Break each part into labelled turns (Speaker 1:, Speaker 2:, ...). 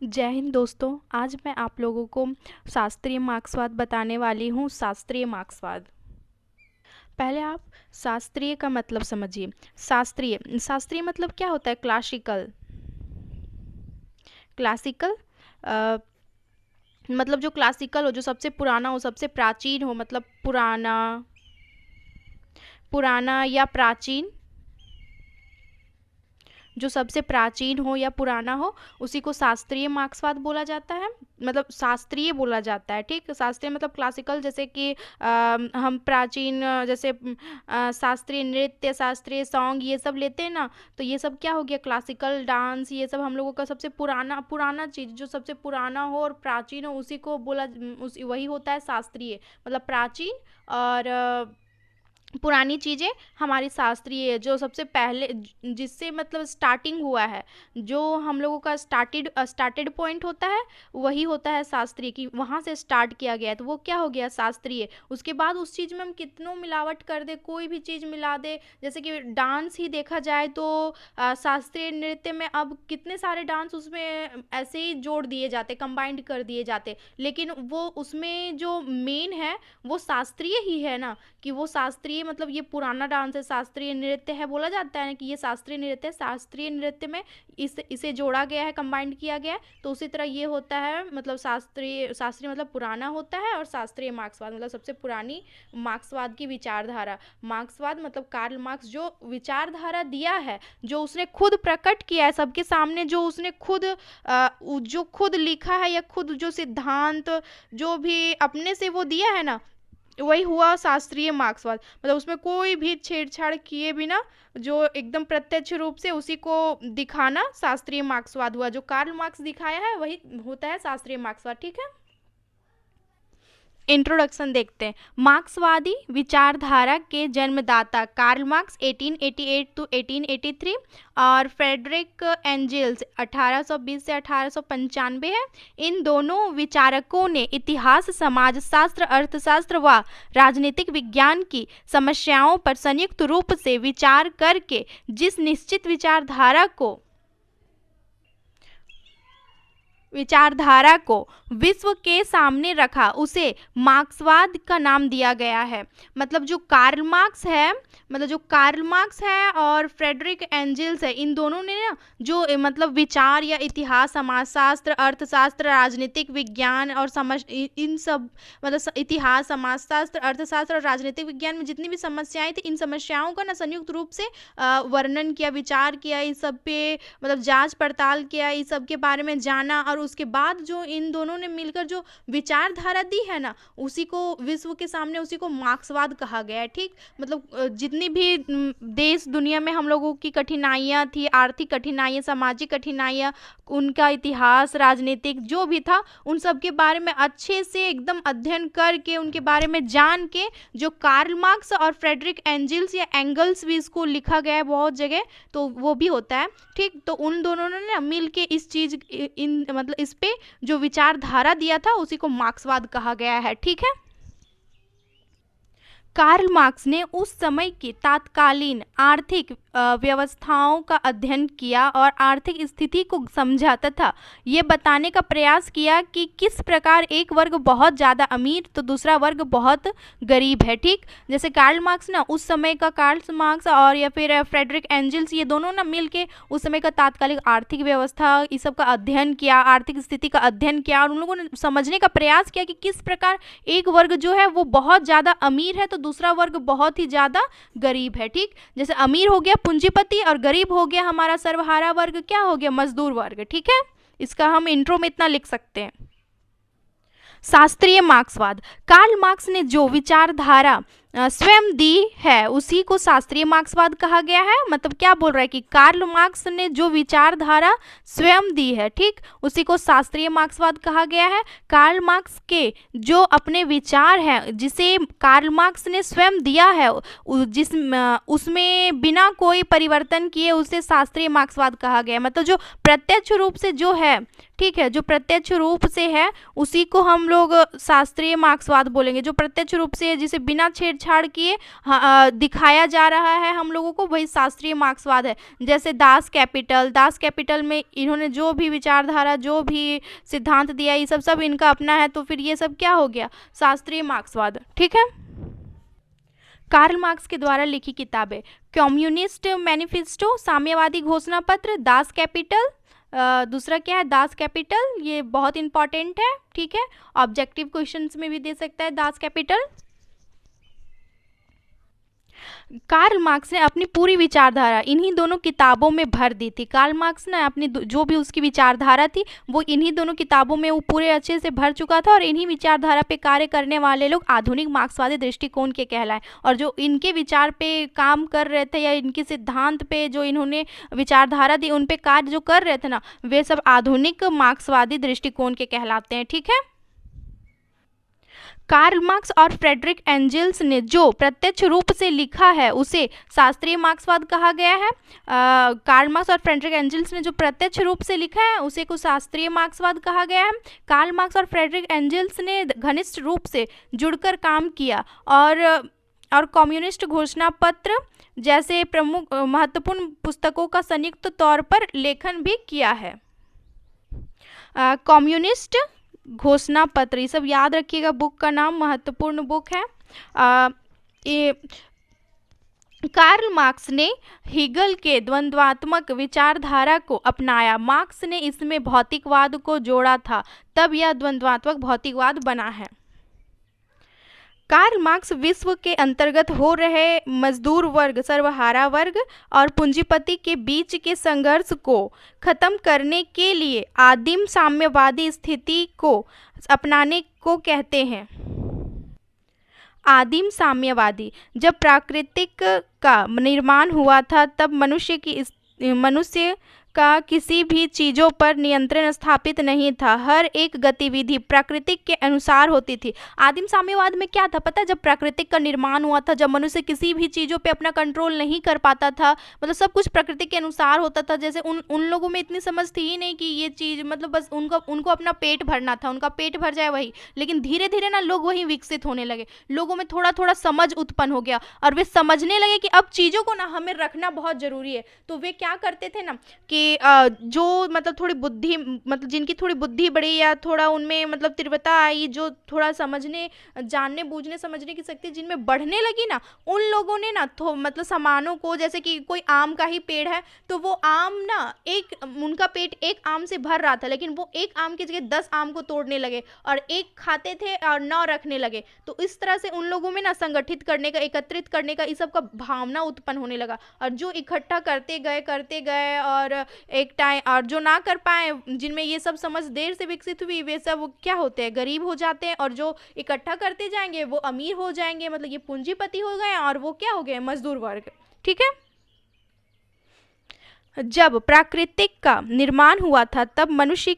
Speaker 1: जय हिंद दोस्तों। आज मैं आप लोगों को शास्त्रीय मार्क्सवाद बताने वाली हूँ। शास्त्रीय मार्क्सवाद, पहले आप शास्त्रीय का मतलब समझिए। शास्त्रीय शास्त्रीय मतलब क्या होता है? क्लासिकल। क्लासिकल मतलब जो क्लासिकल हो, जो सबसे पुराना हो, सबसे प्राचीन हो, मतलब पुराना, पुराना या प्राचीन, जो सबसे प्राचीन हो या पुराना हो, उसी को शास्त्रीय मार्क्सवाद बोला जाता है। मतलब शास्त्रीय बोला जाता है। ठीक, शास्त्रीय मतलब क्लासिकल, जैसे कि हम प्राचीन, जैसे शास्त्रीय नृत्य, शास्त्रीय सॉन्ग, ये सब लेते हैं ना, तो ये सब क्या हो गया? क्लासिकल डांस, ये सब हम लोगों का सबसे पुराना पुराना चीज़, जो सबसे पुराना हो और प्राचीन हो, उसी को बोला, वही होता है शास्त्रीय। मतलब प्राचीन और पुरानी चीज़ें हमारी शास्त्रीय है। जो सबसे पहले जिससे मतलब स्टार्टिंग हुआ है, जो हम लोगों का स्टार्टेड पॉइंट होता है, वही होता है शास्त्रीय, कि वहाँ से स्टार्ट किया गया है, तो वो क्या हो गया? शास्त्रीय। उसके बाद उस चीज़ में हम कितनों मिलावट कर दे, कोई भी चीज़ मिला दे, जैसे कि डांस ही देखा जाए तो शास्त्रीय नृत्य में अब कितने सारे डांस उसमें ऐसे ही जोड़ दिए जाते, कंबाइंड कर दिए जाते, लेकिन वो उसमें जो मेन है वो शास्त्रीय ही है ना। कि वो शास्त्रीय मतलब ये पुराना डांस है, शास्त्रीय नृत्य है, बोला जाता है कि ये शास्त्रीय नृत्य है। शास्त्रीय नृत्य में इसे जोड़ा गया है, कंबाइंड किया गया है, तो उसी तरह ये होता है। मतलब शास्त्रीय शास्त्रीय मतलब पुराना होता है, और शास्त्रीय मार्क्सवाद मतलब सबसे पुरानी मार्क्सवाद की विचारधारा। मार्क्सवाद मतलब कार्ल मार्क्स जो विचारधारा दिया है, जो उसने खुद प्रकट किया है सबके सामने, जो उसने खुद जो खुद लिखा है, या खुद जो सिद्धांत जो भी अपने से वो दिया है ना, वही हुआ शास्त्रीय मार्क्सवाद। मतलब उसमें कोई भी छेड़छाड़ किए बिना जो एकदम प्रत्यक्ष रूप से उसी को दिखाना शास्त्रीय मार्क्सवाद हुआ। जो कार्ल मार्क्स दिखाया है वही होता है शास्त्रीय मार्क्सवाद। ठीक है, इंट्रोडक्शन देखते हैं। मार्क्सवादी विचारधारा के जन्मदाता कार्ल मार्क्स 1888 टू 1883 और फ्रेडरिक एंजल्स 1820 से 1895 है। इन दोनों विचारकों ने इतिहास, समाजशास्त्र, अर्थशास्त्र व राजनीतिक विज्ञान की समस्याओं पर संयुक्त रूप से विचार करके जिस निश्चित विचारधारा को विश्व के सामने रखा, उसे मार्क्सवाद का नाम दिया गया है। मतलब जो कार्ल मार्क्स है, मतलब जो कार्ल मार्क्स है और फ्रेडरिक एंजल्स है, इन दोनों ने ना जो मतलब विचार या इतिहास, समाजशास्त्र, अर्थशास्त्र, राजनीतिक विज्ञान और समझ इन सब मतलब इतिहास, समाजशास्त्र, अर्थशास्त्र और राजनीतिक विज्ञान में जितनी भी समस्याएं थी, इन समस्याओं का ना संयुक्त रूप से वर्णन किया, विचार किया, इस सब पे मतलब जांच पड़ताल किया, इस सब के बारे में जाना, और उसके बाद जो इन दोनों ने मिलकर जो विचारधारा दी है ना, उसी को विश्व के सामने, उसी को मार्क्सवाद कहा गया है। ठीक, मतलब जितनी भी देश दुनिया में हम लोगों की कठिनाइयाँ थी, आर्थिक कठिनाइयाँ, सामाजिक कठिनाइयाँ, उनका इतिहास, राजनीतिक जो भी था, उन सब के बारे में अच्छे से एकदम अध्ययन करके, उनके बारे में जान के, जो कार्ल मार्क्स और फ्रेडरिक एंजल्स या एंगल्स भी इसको लिखा गया है बहुत जगह, तो वो भी होता है। ठीक, तो उन दोनों ने ना मिल के इस चीज इन मतलब इस पे जो विचारधारा दिया था, उसी को मार्क्सवाद कहा गया है। ठीक है, कार्ल मार्क्स ने उस समय की तात्कालीन आर्थिक व्यवस्थाओं का अध्ययन किया और आर्थिक स्थिति को समझा, तथा ये बताने का प्रयास किया कि किस प्रकार एक वर्ग बहुत ज़्यादा अमीर तो दूसरा वर्ग बहुत गरीब है। ठीक, जैसे कार्ल मार्क्स ना, उस समय का कार्ल मार्क्स और या फिर फ्रेडरिक एंजल्स, ये दोनों ना मिल के उस समय का तात्कालिक आर्थिक व्यवस्था, इस सब का अध्ययन किया, आर्थिक स्थिति का अध्ययन किया, और उन लोगों ने समझने का प्रयास किया कि किस प्रकार एक वर्ग जो है वो बहुत ज़्यादा अमीर है, तो दूसरा वर्ग बहुत ही ज़्यादा गरीब है। ठीक, जैसे अमीर हो गया पूंजीपति और गरीब हो गया हमारा सर्वहारा वर्ग, क्या हो गया? मजदूर वर्ग। ठीक है, इसका हम इंट्रो में इतना लिख सकते हैं। शास्त्रीय मार्क्सवाद, कार्ल मार्क्स ने जो विचारधारा स्वयं दी है, उसी को शास्त्रीय मार्क्सवाद कहा गया है। मतलब क्या बोल रहा है कि कार्ल मार्क्स ने जो विचारधारा स्वयं दी है, ठीक, उसी को शास्त्रीय मार्क्सवाद कहा गया है। कार्ल मार्क्स के जो अपने विचार हैं, जिसे कार्ल मार्क्स ने स्वयं दिया है, उसमें बिना कोई परिवर्तन किए उसे शास्त्रीय मार्क्सवाद कहा गया है। मतलब जो प्रत्यक्ष रूप से जो है, ठीक है, जो प्रत्यक्ष रूप से है, उसी को हम लोग शास्त्रीय मार्क्सवाद बोलेंगे। जो प्रत्यक्ष रूप से, जिसे बिना छेड़ छेड़छाड़ किए दिखाया जा रहा है हम लोगों को, वही शास्त्रीय मार्क्सवाद है। जैसे दास कैपिटल में इन्होंने जो भी विचारधारा, जो भी सिद्धांत दिया, ये सब सब इनका अपना है, तो फिर ये सब क्या हो गया, शास्त्रीय मार्क्सवाद। ठीक है। कार्ल मार्क्स के द्वारा लिखी किताबें, कम्युनिस्ट मैनिफेस्टो, साम्यवादी घोषणा पत्र, दास कैपिटल, दूसरा क्या है, दास कैपिटल, ये बहुत इंपॉर्टेंट है। ठीक है, ऑब्जेक्टिव क्वेश्चंस में भी दे सकता है दास कैपिटल। कार्ल मार्क्स ने अपनी पूरी विचारधारा इन्हीं दोनों किताबों में भर दी थी। कार्ल मार्क्स ने अपनी जो भी उसकी विचारधारा थी वो इन्हीं दोनों किताबों में वो पूरे अच्छे से भर चुका था, और इन्हीं विचारधारा पे कार्य करने वाले लोग आधुनिक मार्क्सवादी दृष्टिकोण के कहलाए। और जो इनके विचार पे काम कर रहे थे या इनके सिद्धांत पे जो इन्होंने विचारधारा दी उन पे कार्य जो कर रहे थे ना, वे सब आधुनिक मार्क्सवादी दृष्टिकोण के कहलाते हैं। ठीक है। कार्ल मार्क्स और फ्रेडरिक एंजल्स ने जो प्रत्यक्ष रूप से लिखा है उसे शास्त्रीय मार्क्सवाद कहा गया है। कार्ल मार्क्स और फ्रेडरिक एंजल्स ने जो प्रत्यक्ष रूप से लिखा है उसे को शास्त्रीय मार्क्सवाद कहा गया है। कार्ल मार्क्स और फ्रेडरिक एंजल्स ने घनिष्ठ रूप से जुड़कर काम किया और कम्युनिस्ट घोषणा पत्र जैसे प्रमुख महत्वपूर्ण पुस्तकों का संयुक्त तौर पर लेखन भी किया है। कम्युनिस्ट घोषणा पत्र, ये सब याद रखिएगा, बुक का नाम, महत्वपूर्ण बुक है। ये कार्ल मार्क्स ने हीगल के द्वंद्वात्मक विचारधारा को अपनाया। मार्क्स ने इसमें भौतिकवाद को जोड़ा था, तब यह द्वंद्वात्मक भौतिकवाद बना है। कार्ल मार्क्स विश्व के अंतर्गत हो रहे मजदूर वर्ग, सर्वहारा वर्ग और पूंजीपति के बीच के संघर्ष को खत्म करने के लिए आदिम साम्यवादी स्थिति को अपनाने को कहते हैं। आदिम साम्यवादी, जब प्राकृतिक का निर्माण हुआ था तब मनुष्य का किसी भी चीज़ों पर नियंत्रण स्थापित नहीं था। हर एक गतिविधि प्राकृतिक के अनुसार होती थी। आदिम साम्यवाद में क्या था पता है, जब प्राकृतिक का निर्माण हुआ था, जब मनुष्य किसी भी चीज़ों पे अपना कंट्रोल नहीं कर पाता था, मतलब सब कुछ प्रकृति के अनुसार होता था। जैसे उन लोगों में इतनी समझ थी ही नहीं कि ये चीज़, मतलब बस उनको अपना पेट भरना था, उनका पेट भर जाए वही। लेकिन धीरे धीरे ना लोग वही विकसित होने लगे, लोगों में थोड़ा थोड़ा समझ उत्पन्न हो गया और वे समझने लगे कि अब चीज़ों को ना हमें रखना बहुत ज़रूरी है। तो वे क्या करते थे ना कि जो मतलब थोड़ी बुद्धि, मतलब जिनकी थोड़ी बुद्धि बढ़ी या थोड़ा उनमें मतलब तीव्रता आई, जो थोड़ा समझने, जानने, बूझने, समझने की शक्ति जिनमें बढ़ने लगी ना, उन लोगों ने ना तो मतलब सामानों को, जैसे कि कोई आम का ही पेड़ है तो वो आम ना उनका पेट एक आम से भर रहा था, लेकिन वो एक आम की जगह 10 आम को तोड़ने लगे और एक खाते थे और 9 रखने लगे। तो इस तरह से उन लोगों में ना संगठित करने का, एकत्रित करने का, इस सब का भावना उत्पन्न होने लगा। और जो इकट्ठा करते गए और एक टाइम, और जो ना कर पाए, जिनमें ये सब समझ देर से विकसित हुई, वे सब क्या होते हैं, गरीब हो जाते हैं। और जो इकट्ठा करते जाएंगे वो अमीर हो जाएंगे, मतलब ये पूंजीपति हो गए और वो क्या हो गए, मजदूर वर्ग। ठीक है। जब प्राकृतिक का निर्माण हुआ था तब मनुष्य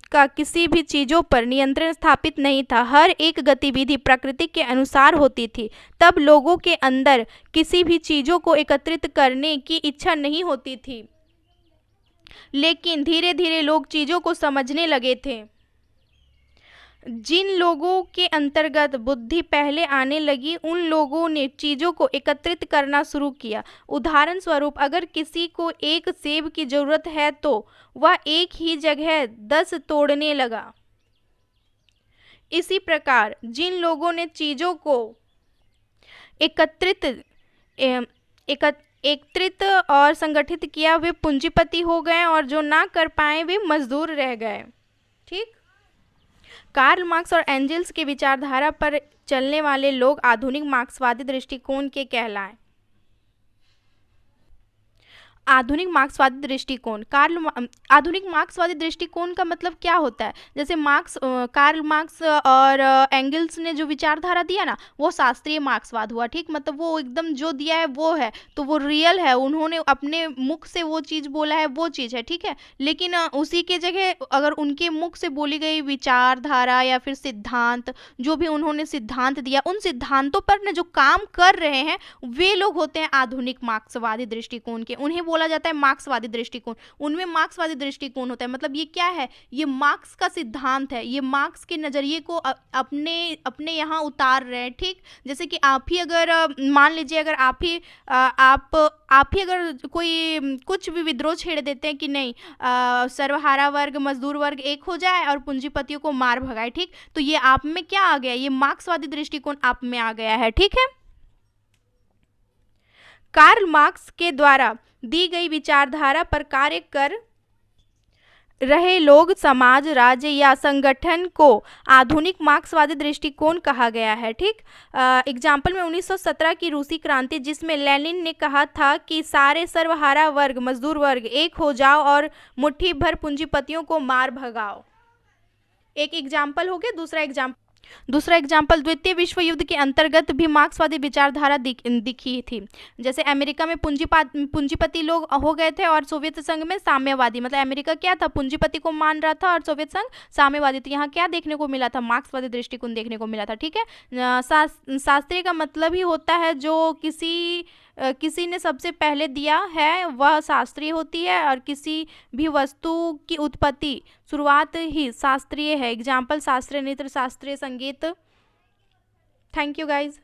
Speaker 1: का किसी भी चीज़ों पर नियंत्रण स्थापित नहीं था। हर एक गतिविधि प्रकृति के अनुसार होती थी। तब लोगों के अंदर किसी भी चीज़ों को एकत्रित करने की इच्छा नहीं होती थी, लेकिन धीरे धीरे लोग चीज़ों को समझने लगे थे। जिन लोगों के अंतर्गत बुद्धि पहले आने लगी उन लोगों ने चीज़ों को एकत्रित करना शुरू किया। उदाहरण स्वरूप, अगर किसी को एक सेब की ज़रूरत है तो वह एक ही जगह 10 तोड़ने लगा। इसी प्रकार जिन लोगों ने चीज़ों को एकत्रित और संगठित किया वे पूंजीपति हो गए और जो ना कर पाए वे मजदूर रह गए। ठीक। कार्ल मार्क्स और एंजल्स के विचारधारा पर चलने वाले लोग आधुनिक मार्क्सवादी दृष्टिकोण के कहलाए। आधुनिक मार्क्सवादी दृष्टिकोण, आधुनिक मार्क्सवादी दृष्टिकोण का मतलब क्या होता है, जैसे कार्ल मार्क्स और एंगल्स ने जो विचारधारा दिया ना वो शास्त्रीय मार्क्सवाद हुआ। ठीक, मतलब वो एकदम जो दिया है वो है, तो वो रियल है, उन्होंने अपने मुख से वो चीज़ बोला है, वो चीज़ है। ठीक है, लेकिन उसी के जगह अगर उनके मुख से बोली गई विचारधारा या फिर सिद्धांत, जो भी उन्होंने सिद्धांत दिया, उन सिद्धांतों पर न जो काम कर रहे हैं वे लोग होते हैं आधुनिक मार्क्सवादी दृष्टिकोण के। उन्हें बोला जाता है मार्क्सवादी दृष्टिकोण, उनमें मार्क्सवादी दृष्टिकोण होता है। मतलब ये क्या है, ये मार्क्स का सिद्धांत है, ये मार्क्स के नज़रिए को अपने अपने यहाँ उतार रहे हैं। ठीक, जैसे कि आप ही अगर मान लीजिए अगर आप ही अगर कोई कुछ भी विद्रोह छेड़ देते हैं कि नहीं सर्वहारा वर्ग मजदूर वर्ग एक हो जाए और पूंजीपतियों को मार भगाए, ठीक, तो ये आप में क्या आ गया, ये मार्क्सवादी दृष्टिकोण आप में आ गया है। ठीक है, कार्ल मार्क्स के द्वारा दी गई विचारधारा पर कार्य कर रहे लोग, समाज, राज्य या संगठन को आधुनिक मार्क्सवादी दृष्टिकोण कहा गया है। ठीक, एग्जाम्पल में 1917 की रूसी क्रांति, जिसमें लेनिन ने कहा था कि सारे सर्वहारा वर्ग मजदूर वर्ग एक हो जाओ और मुट्ठी भर पूंजीपतियों को मार भगाओ। एक एग्जाम्पल हो गया। दूसरा एग्जाम्पल द्वितीय विश्व युद्ध के अंतर्गत भी मार्क्सवादी विचारधारा दिखी थी। जैसे अमेरिका में पूंजीपति लोग हो गए थे और सोवियत संघ में साम्यवादी, मतलब अमेरिका क्या था, पूंजीपति को मान रहा था और सोवियत संघ साम्यवादी। तो यहाँ क्या देखने को मिला था, मार्क्सवादी दृष्टिकोण देखने को मिला था। ठीक है, शास्त्रीय का मतलब ही होता है जो किसी ने सबसे पहले दिया है वह शास्त्रीय होती है, और किसी भी वस्तु की उत्पत्ति शुरुआत ही शास्त्रीय है। एग्जाम्पल शास्त्रीय नृत्य, शास्त्रीय संगीत। Thank you guys.